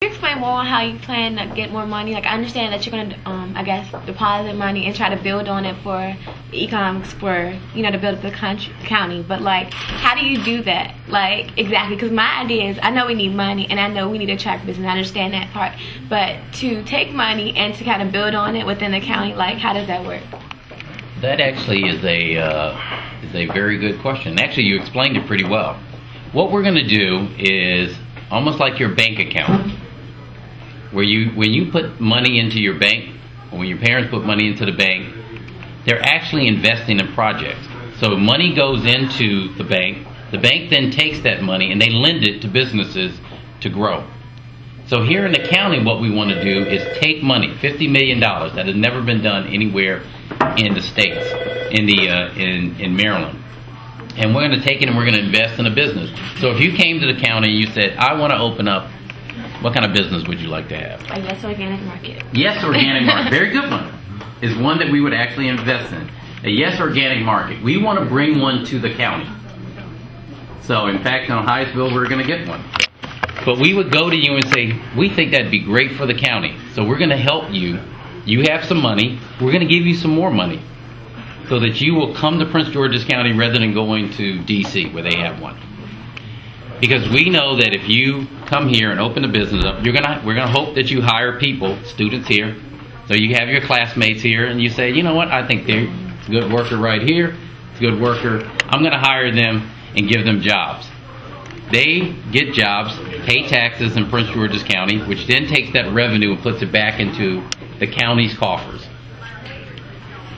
Can you explain more on how you plan to get more money? Like, I understand that you're going to, I guess, deposit money and try to build on it for the economics for, you know, to build up the county. But, like, how do you do that? Like, exactly. Because my idea is, I know we need money and I know we need to attract business. I understand that part. But to take money and to kind of build on it within the county, like, how does that work? That actually is a very good question. Actually, you explained it pretty well. What we're going to do is almost like your bank account, where when you put money into your bank, or when your parents put money into the bank, they're actually investing in projects. So money goes into the bank then takes that money and they lend it to businesses to grow. So here in the county, what we want to do is take money, $50 million, that has never been done anywhere in the states, in Maryland. And we're going to take it and we're going to invest in a business. So if you came to the county and you said, I want to open up, what kind of business would you like to have? A Yes Organic Market. Yes Organic Market, very good one. Is one that we would actually invest in. A Yes Organic Market. We want to bring one to the county. So in fact, in Hyattsville, we're going to get one. But we would go to you and say, we think that'd be great for the county. So we're going to help you. You have some money. We're going to give you some more money so that you will come to Prince George's County rather than going to D.C. where they have one. Because we know that if you come here and open a business up, we're gonna hope that you hire people, students here. So you have your classmates here, and you say, you know what? I think they're a good worker right here. It's a good worker. I'm gonna hire them and give them jobs. They get jobs, pay taxes in Prince George's County, which then takes that revenue and puts it back into the county's coffers.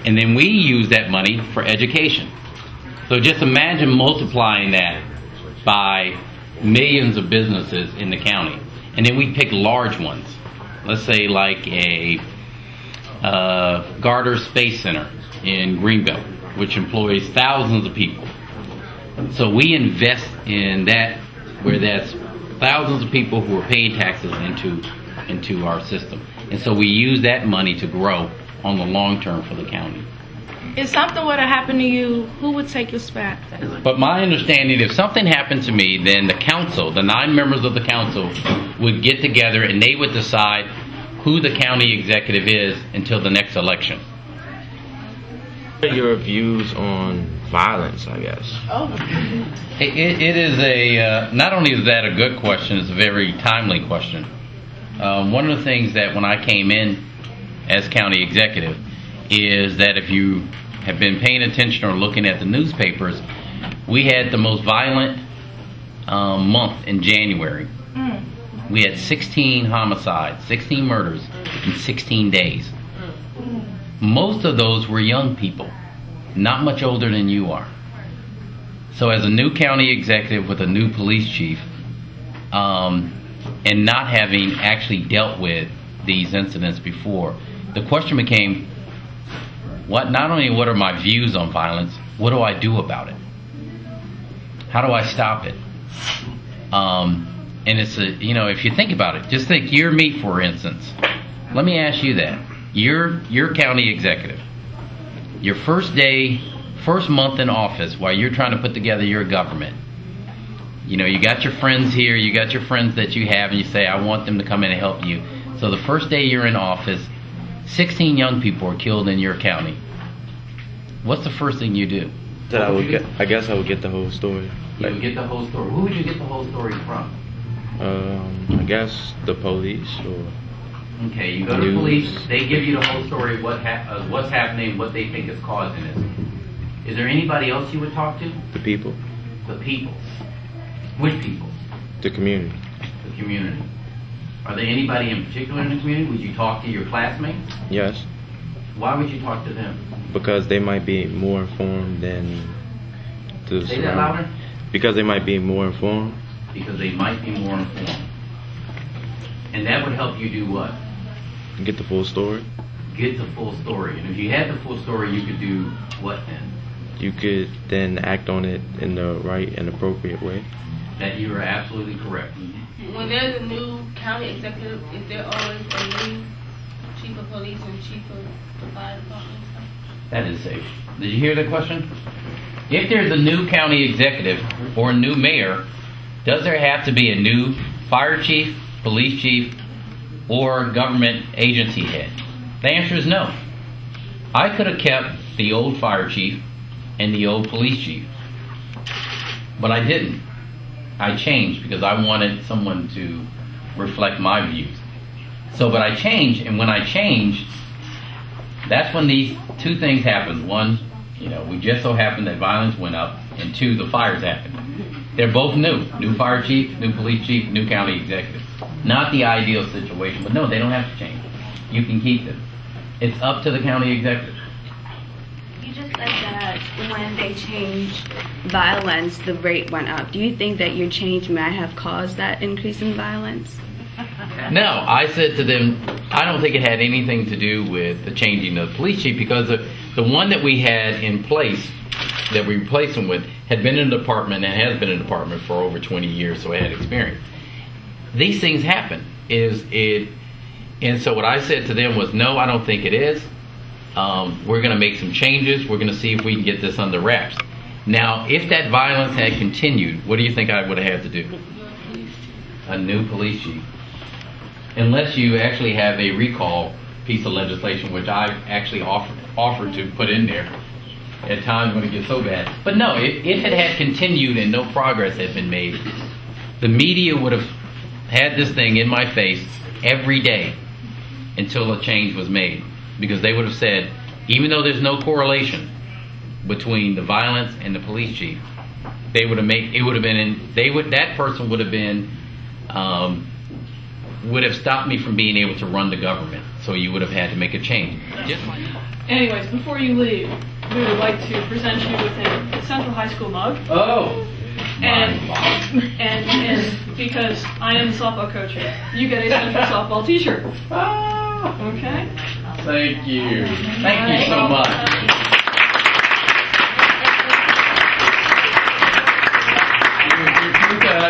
And then we use that money for education. So just imagine multiplying that by millions of businesses in the county. And then we pick large ones. Let's say like a Garter Space Center in Greenbelt, which employs thousands of people. So we invest in that, where that's thousands of people who are paying taxes into our system. And so we use that money to grow on the long term for the county. If something were to happen to you, who would take your spot? But my understanding, if something happened to me, then the council, the 9 members of the council, would get together and they would decide who the county executive is until the next election. What are your views on violence, I guess? It is a, not only is that a good question, it's a very timely question. One of the things that when I came in as county executive is that if you have been paying attention or looking at the newspapers, we had the most violent month in January. We had 16 homicides, 16 murders in 16 days. Most of those were young people, not much older than you are. So as a new county executive with a new police chief, and not having actually dealt with these incidents before, the question became, not only what are my views on violence, what do I do about it? How do I stop it? And it's if you think about it, just think you're me, for instance. Let me ask you that. You're county executive. Your first month in office, while you're trying to put together your government, you got your friends here, you got your friends that you have, and you say, I want them to come in and help you. So the first day you're in office, 16 young people are killed in your county. What's the first thing you do? I guess I would get the whole story. You would get the whole story. Who would you get the whole story from? I guess the police or... Okay, you go to the police, they give you the whole story of what's happening, what they think is causing it. Is there anybody else you would talk to? The people. The people. Which people? The community. The community. Are there anybody in particular in the community? Would you talk to your classmates? Yes. Why would you talk to them? Because they might be more informed than the Say that louder? Because they might be more informed. Because they might be more informed. And that would help you do what? Get the full story. Get the full story. And if you had the full story, you could do what then? You could then act on it in the right and appropriate way. That you are absolutely correct. When there's a new county executive, is there always a new chief of police and chief of the fire department and stuff? That is safe. Did you hear the question? If there's a new county executive or a new mayor, does there have to be a new fire chief, police chief, or government agency head? The answer is no. I could have kept the old fire chief and the old police chief, but I didn't. I changed because I wanted someone to reflect my views. So, but I changed, and when I changed, that's when these two things happened. One, we just so happened that violence went up, and two, the fires happened. They're both new. New fire chief, new police chief, new county executive. Not the ideal situation, but no, they don't have to change. You can keep them. It's up to the county executive. You just said that when they changed violence, the rate went up. Do you think that your change might have caused that increase in violence? No, I said to them, I don't think it had anything to do with the changing of the police chief, because the one that we had in place, that we replaced him with, had been in a department and has been in a department for over 20 years, so it had experience. These things happen. And so what I said to them was, no, I don't think it is. We're going to make some changes. We're going to see if we can get this under wraps. Now, if that violence had continued, what do you think I would have had to do? A new police chief. Unless you actually have a recall piece of legislation, which I actually offered to put in there at times when it gets so bad. But no, if it had continued and no progress had been made, the media would have had this thing in my face every day until a change was made. Because they would have said, even though there's no correlation between the violence and the police chief, that person would have stopped me from being able to run the government. So you would have had to make a change. Anyways, before you leave, we would like to present you with a Central High School mug. Oh! And because I am the softball coach here, you get a Central softball t-shirt. Okay? Thank you. Thank you so much.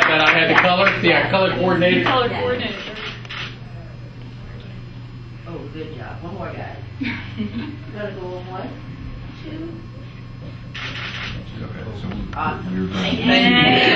That I had the color. See, I color coordinated. Color coordinated. Oh, good job. One more, guys. Gotta go on 1, 2. Awesome. Thank you.